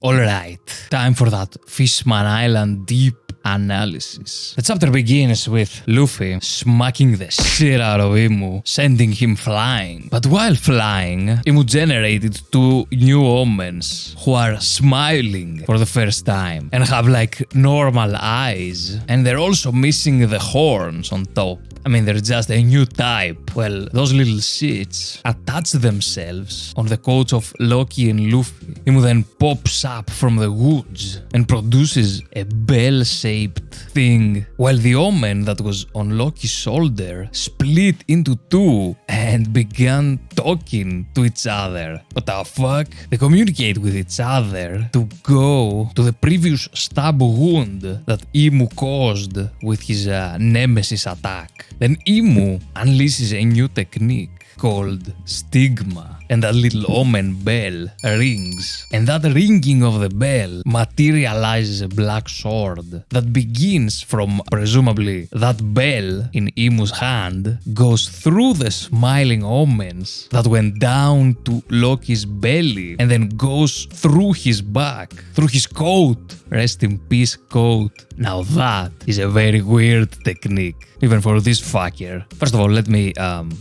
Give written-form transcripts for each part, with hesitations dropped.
Alright, time for that Fishman Island deep analysis. The chapter begins with Luffy smacking the shit out of Imu, sending him flying. But while flying, Imu generated two new omens who are smiling for the first time and have like normal eyes, and they're also missing the horns on top. I mean, they're just a new type. Well, those little shits attach themselves on the coats of Loki and Luffy. Imu then pops up from the woods and produces a bell-shaped thing, while the omen that was on Loki's shoulder split into two and began talking to each other. What the fuck? They communicate with each other to go to the previous stab wound that Imu caused with his nemesis attack. Then Imu unleashes a new technique called stigma, and that little omen bell rings, and that ringing of the bell materializes a black sword that begins from presumably that bell in Imu's hand, goes through the smiling omens that went down to Loki's belly, and then goes through his back, through his coat. Rest in peace, coat. Now that is a very weird technique, even for this fucker. First of all, let me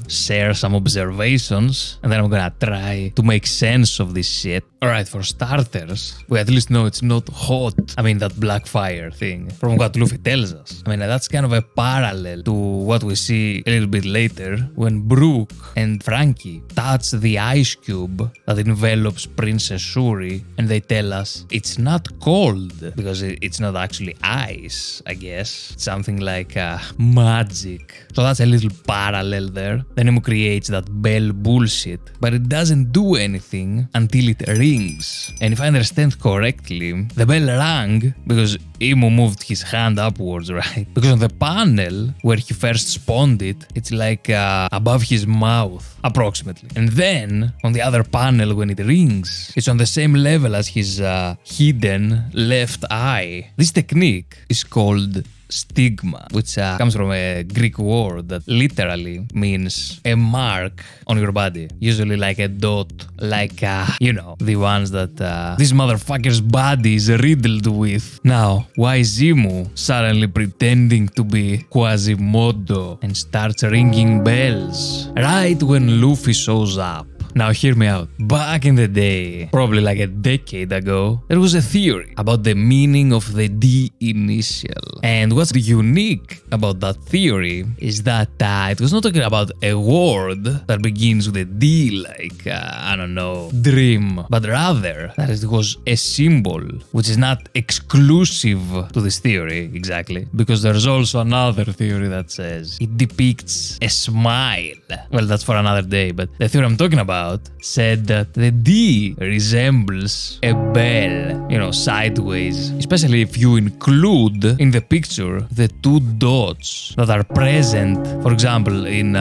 share some observations, and then I'm gonna try to make sense of this shit. Alright, for starters, we at least know it's not hot. I mean, that black fire thing, from what Luffy tells us. I mean, that's kind of a parallel to what we see a little bit later when Brook and Frankie touch the ice cube that envelops Princess Shuri, and they tell us it's not cold because it's not actually ice, I guess. It's something like magic. So that's a little parallel there. Then Imu creates that bell bullshit, but it doesn't do anything until it rings. And if I understand correctly, the bell rang because Imu moved his hand upwards, right? Because on the panel where he first spawned it, it's like above his mouth, approximately. And then on the other panel when it rings, it's on the same level as his hidden left eye. This technique is called stigma, which comes from a Greek word that literally means a mark on your body, usually like a dot, like you know, the ones that this motherfucker's body is riddled with. Now, why is Imu suddenly pretending to be Quasimodo and starts ringing bells right when Luffy shows up? Now hear me out. Back in the day, probably like a decade ago, there was a theory about the meaning of the D initial. And what's unique about that theory is that it was not talking about a word that begins with a D, like, I don't know, dream, but rather that it was a symbol, which is not exclusive to this theory, exactly, because there's also another theory that says it depicts a smile. Well, that's for another day, but the theory I'm talking about said that the D resembles a bell, you know, sideways, especially if you include in the picture the two dots that are present, for example, in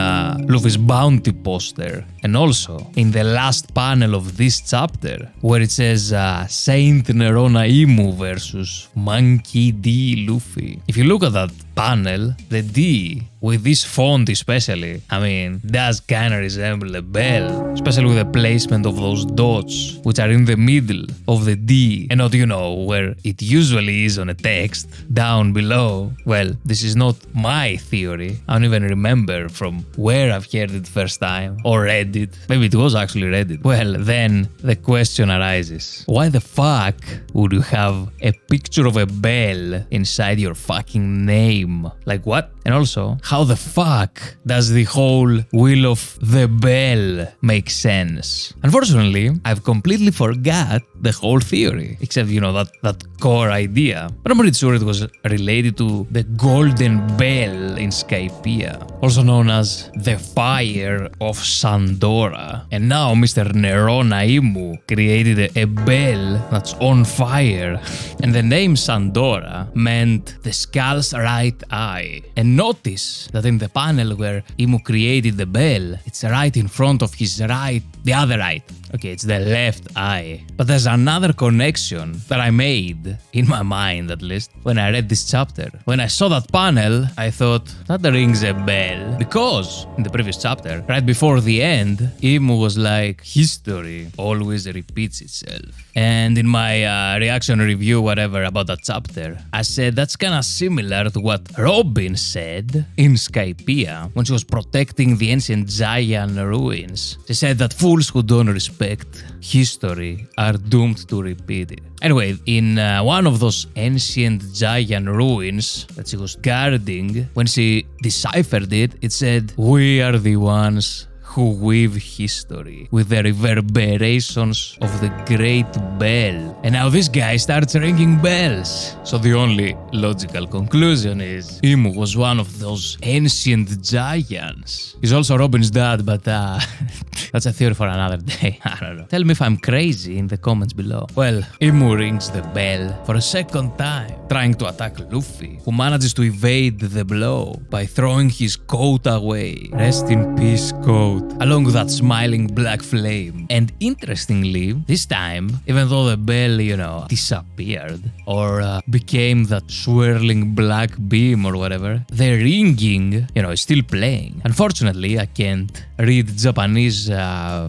Luffy's bounty poster, and also in the last panel of this chapter, where it says Saint Nerona Imu versus Monkey D Luffy. If you look at that panel, the D, with this font especially, I mean, does kinda resemble a bell, especially with the placement of those dots, which are in the middle of the D, and not, you know, where it usually is on a text, down below. Well, this is not my theory. I don't even remember from where I've heard it first time, or read it. Maybe it was actually read it. Well, then the question arises. Why the fuck would you have a picture of a bell inside your fucking name? Like what? And also, how the fuck does the whole Wheel of the Bell make sense? Unfortunately, I've completely forgot the whole theory, except, you know, that core idea. But I'm pretty sure it was related to the Golden Bell in Skypiea, also known as the Fire of Sandora. And now Mr. Nerona Imu created a bell that's on fire. And the name Sandora meant the skull's right eye. And notice that in the panel where Imu created the bell, it's right in front of his right the other eye. Okay, it's the left eye. But there's another connection that I made, in my mind at least, when I read this chapter. When I saw that panel, I thought, that rings a bell. Because in the previous chapter, right before the end, Imu was like, history always repeats itself. And in my reaction review, whatever, about that chapter, I said that's kinda similar to what Robin said in Skypiea when she was protecting the ancient giant ruins. She said that fools who don't respect history are doomed to repeat it. Anyway, in one of those ancient giant ruins that she was guarding, when she deciphered it, it said, "We are the ones who weave history with the reverberations of the great bell." And now this guy starts ringing bells. So the only logical conclusion is Imu was one of those ancient giants. He's also Robin's dad, but that's a theory for another day. I don't know. Tell me if I'm crazy in the comments below. Well, Imu rings the bell for a second time, trying to attack Luffy, who manages to evade the blow by throwing his coat away. Rest in peace, coat. Along with that smiling black flame. And interestingly, this time, even though the bell, disappeared or became that swirling black beam or whatever, the ringing, is still playing. Unfortunately, I can't read Japanese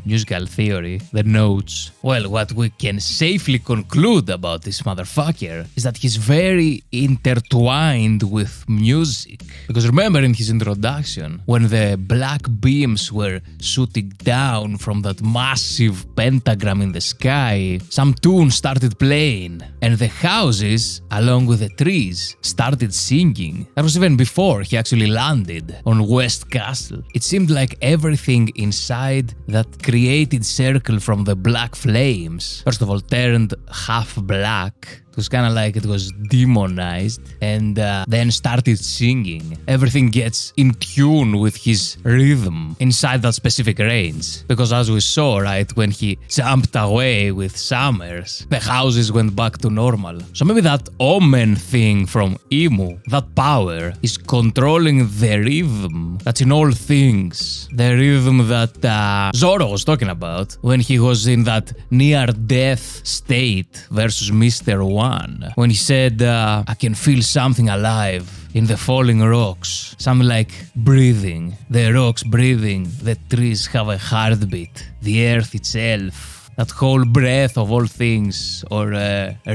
musical theory, the notes. Well, what we can safely conclude about this motherfucker is that he's very intertwined with music. Because remember in his introduction, when the black beams were shooting down from that massive pentagram in the sky, some tune started playing, and the houses, along with the trees, started singing. That was even before he actually landed on West Castle. It seemed like everything inside that created circle from the black flames, first of all, turned half black. It was kind of like it was demonized, and then started singing. Everything gets in tune with his rhythm inside that specific range. Because as we saw, right, when he jumped away with Summers, the houses went back to normal. So maybe that omen thing from Imu, that power, is controlling the rhythm that's in all things. The rhythm that Zoro was talking about when he was in that near-death state versus Mr. One. When he said, I can feel something alive in the falling rocks. Something like breathing. The rocks breathing. The trees have a heartbeat. The earth itself. That whole breath of all things, or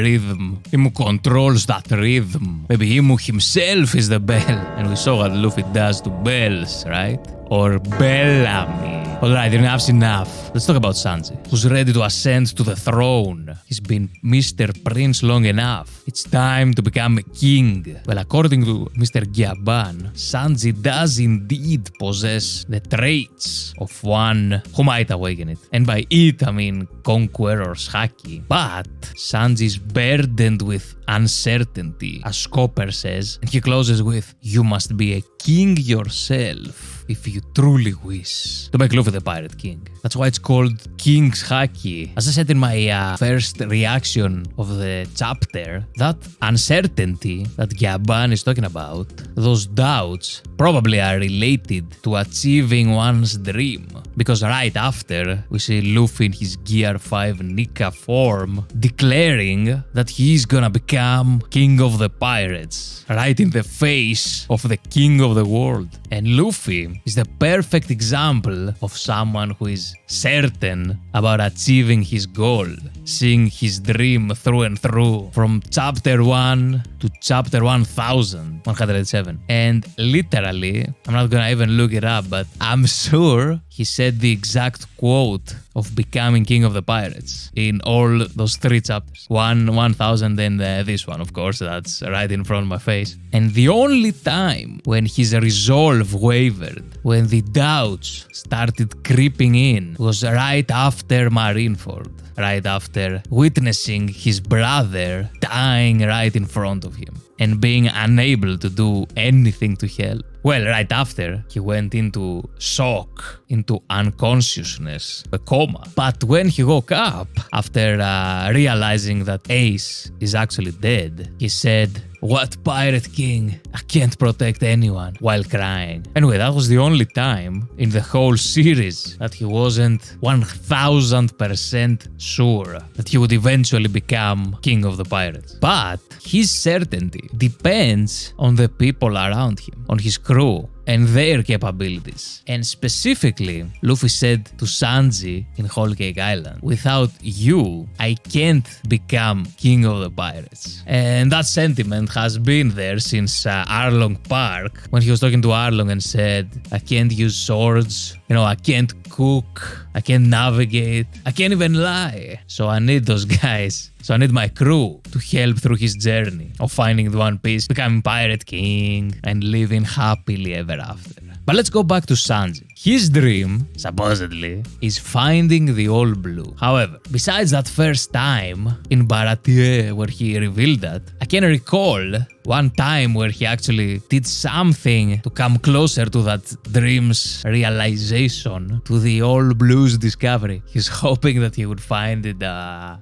rhythm. Imu controls that rhythm. Maybe Imu himself is the bell. And we saw what Luffy does to bells, right? Or Bellamy. Alright, enough's enough. Let's talk about Sanji, who's ready to ascend to the throne. He's been Mr. Prince long enough. It's time to become a king. Well, according to Mr. Gyaban, Sanji does indeed possess the traits of one who might awaken it. And by it, I mean Conqueror's Haki. But Sanji's burdened with uncertainty, as Copper says, and he closes with, "You must be a king yourself if you truly wish to make Luffy the Pirate King." That's why it's called King's Haki. As I said in my first reaction of the chapter, that uncertainty that Gyaban is talking about, those doubts, probably are related to achieving one's dream. Because right after, we see Luffy in his Gear 5 Nika form declaring that he's gonna become King of the Pirates, right in the face of the King of the world. And Luffy is the perfect example of someone who is certain about achieving his goal, seeing his dream through and through, from chapter 1 to chapter 1107. And literally, I'm not gonna even look it up, but I'm sure he said the exact quote of becoming King of the Pirates in all those 3 chapters. 1000 and this one, of course, that's right in front of my face. And the only time when his resolve wavered, when the doubts started creeping in, was right after Marineford. Right after witnessing his brother dying right in front of him and being unable to do anything to help. Well, right after, he went into shock, into unconsciousness, a coma. But when he woke up, after realizing that Ace is actually dead, he said, What pirate king can't protect anyone while crying? Anyway, that was the only time in the whole series that he wasn't 1000% sure that he would eventually become king of the pirates. But his certainty depends on the people around him, on his crew, and their capabilities. And specifically, Luffy said to Sanji in Whole Cake Island, "Without you, I can't become king of the pirates." And that sentiment has been there since Arlong Park, when he was talking to Arlong and said, "I can't use swords, I can't cook, I can't navigate, I can't even lie. So I need those guys. So I need my crew to help through his journey of finding the One Piece, becoming Pirate King, and living happily ever after." But let's go back to Sanji. His dream, supposedly, is finding the All Blue. However, besides that first time in Baratie where he revealed that, I can recall one time where he actually did something to come closer to that dream's realization, to the All Blue's discovery. He's hoping that he would find it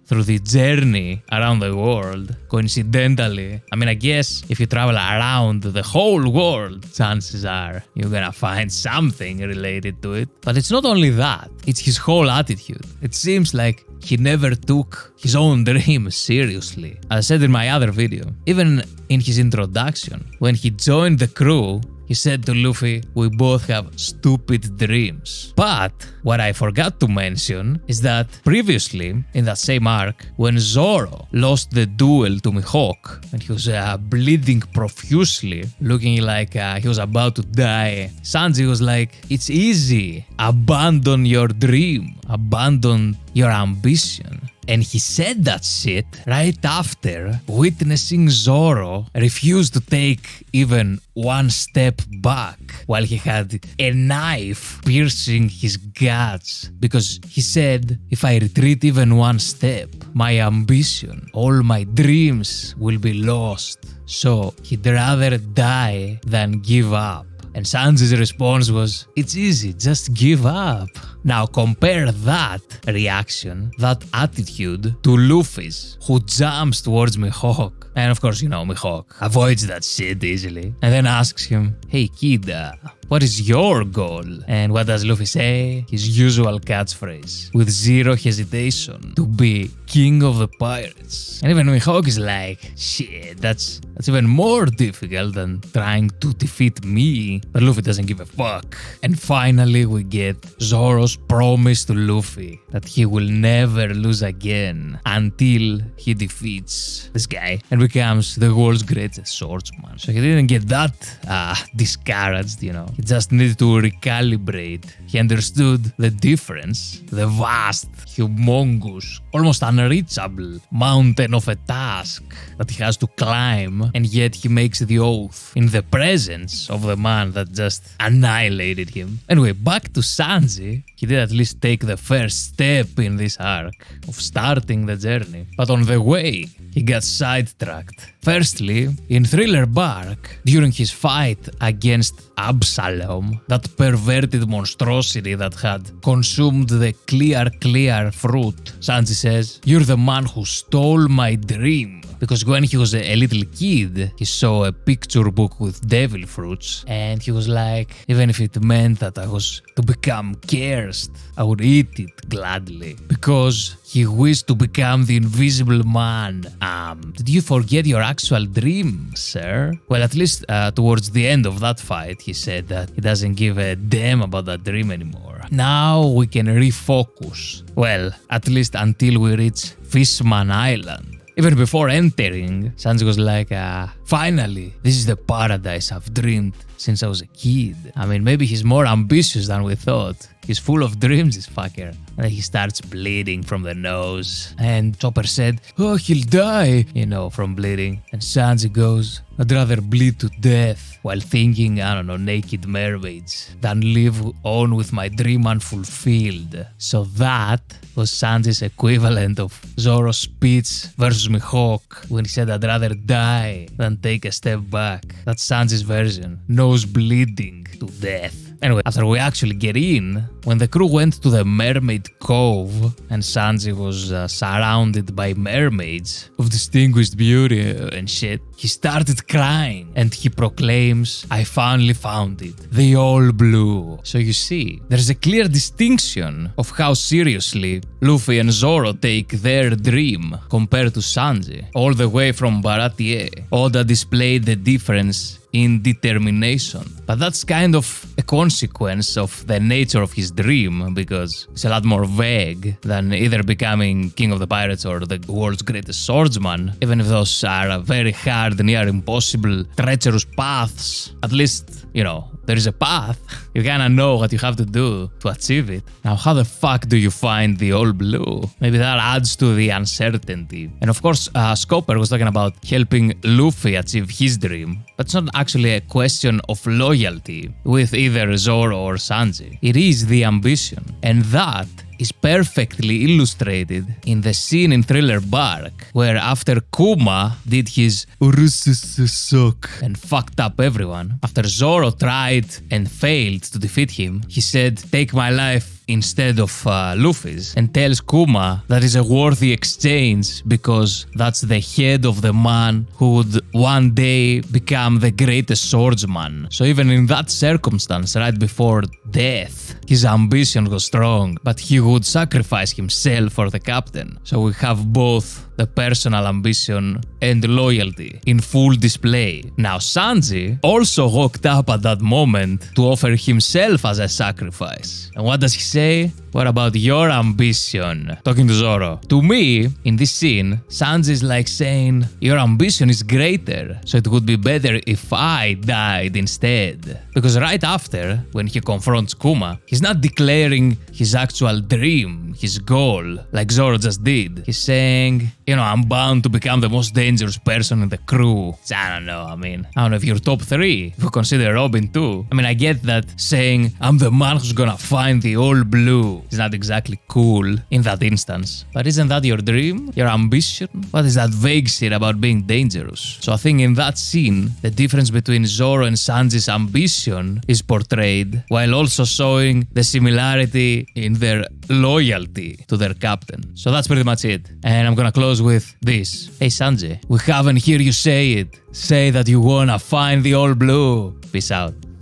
through the journey around the world. Coincidentally, I guess if you travel around the whole world, chances are you're gonna find something related to it. But it's not only that, it's his whole attitude. It seems like he never took his own dream seriously. As I said in my other video, even in his introduction, when he joined the crew, he said to Luffy, "We both have stupid dreams." But what I forgot to mention is that previously, in that same arc, when Zoro lost the duel to Mihawk and he was bleeding profusely, looking like he was about to die, Sanji was like, "It's easy. Abandon your dream. Abandon your ambition." And he said that shit right after witnessing Zoro refuse to take even one step back while he had a knife piercing his guts, because he said, "If I retreat even one step, my ambition, all my dreams will be lost." So he'd rather die than give up. And Sanji's response was, "It's easy, just give up." Now compare that reaction, that attitude, to Luffy's, who jumps towards Mihawk. And of course, Mihawk avoids that shit easily and then asks him, "Hey kid, what is your goal?" And what does Luffy say? His usual catchphrase, with zero hesitation, to be king of the pirates. And even Mihawk is like, "Shit, that's even more difficult than trying to defeat me." But Luffy doesn't give a fuck. And finally we get Zoro's promise to Luffy that he will never lose again until he defeats this guy and becomes the world's greatest swordsman. So he didn't get that discouraged, He just needed to recalibrate. He understood the difference, the vast, humongous, almost unreachable mountain of a task that he has to climb, and yet he makes the oath in the presence of the man that just annihilated him. Anyway, back to Sanji. He did at least take the first step in this arc of starting the journey. But on the way, he got sidetracked. Firstly, in Thriller Bark, during his fight against Absalom, that perverted monstrosity that had consumed the clear fruit, Sanji says, "You're the man who stole my dream." Because when he was a little kid, he saw a picture book with devil fruits, and he was like, even if it meant that I was to become cursed, I would eat it gladly. Because he wished to become the invisible man. Did you forget your actual dream, sir? Well, at least towards the end of that fight, he said that he doesn't give a damn about that dream anymore. Now we can refocus. Well, at least until we reach Fishman Island. Even before entering, Sanji was like, finally, this is the paradise I've dreamed since I was a kid. Maybe he's more ambitious than we thought. He's full of dreams, this fucker. And then he starts bleeding from the nose. And Chopper said, "Oh, he'll die, from bleeding." And Sanji goes, "I'd rather bleed to death while thinking, naked mermaids than live on with my dream unfulfilled." So that was Sanji's equivalent of Zoro's speech versus Mihawk when he said, "I'd rather die than take a step back." That's Sanji's version. Nose bleeding to death. Anyway, after we actually get in, when the crew went to the mermaid cove and Sanji was surrounded by mermaids of distinguished beauty and shit, he started crying and he proclaims, "I finally found it, the all blue." So you see, there's a clear distinction of how seriously Luffy and Zoro take their dream compared to Sanji, all the way from Baratier. Oda displayed the difference in determination. But that's kind of a consequence of the nature of his dream, because it's a lot more vague than either becoming king of the pirates or the world's greatest swordsman. Even if those are very hard, near impossible, treacherous paths, at least, you know, there is a path. You kinda know what you have to do to achieve it. Now, how the fuck do you find the all blue? Maybe that adds to the uncertainty. And of course, Scopper was talking about helping Luffy achieve his dream. But it's not actually a question of loyalty with either Zoro or Sanji. It is the ambition. And that is perfectly illustrated in the scene in Thriller Bark, where after Kuma did his sock and fucked up everyone, after Zoro tried and failed to defeat him, he said, "Take my life instead of Luffy's," and tells Kuma that is a worthy exchange because that's the head of the man who would one day become the greatest swordsman. So even in that circumstance, right before death, his ambition was strong, but he would sacrifice himself for the captain. So we have both the personal ambition and loyalty in full display. Now Sanji also walked up at that moment to offer himself as a sacrifice. And what does he say? "What about your ambition?" Talking to Zoro. To me, in this scene, Sanji is like saying, "Your ambition is greater, so it would be better if I died instead." Because right after, when he confronts Kuma, he's not declaring his actual dream, his goal, like Zoro just did. He's saying, "You know, I'm bound to become the most dangerous person in the crew." I don't know if you're top 3, if you consider Robin too. I get that saying, "I'm the man who's gonna find the all blue," is not exactly cool in that instance. But isn't that your dream? Your ambition? What is that vague shit about being dangerous? So I think in that scene, the difference between Zoro and Sanji's ambition is portrayed, while also showing the similarity in their loyalty to their captain. So that's pretty much it. And I'm gonna close with this. Hey Sanji, we haven't heard you say it. Say that you wanna find the all blue. Peace out.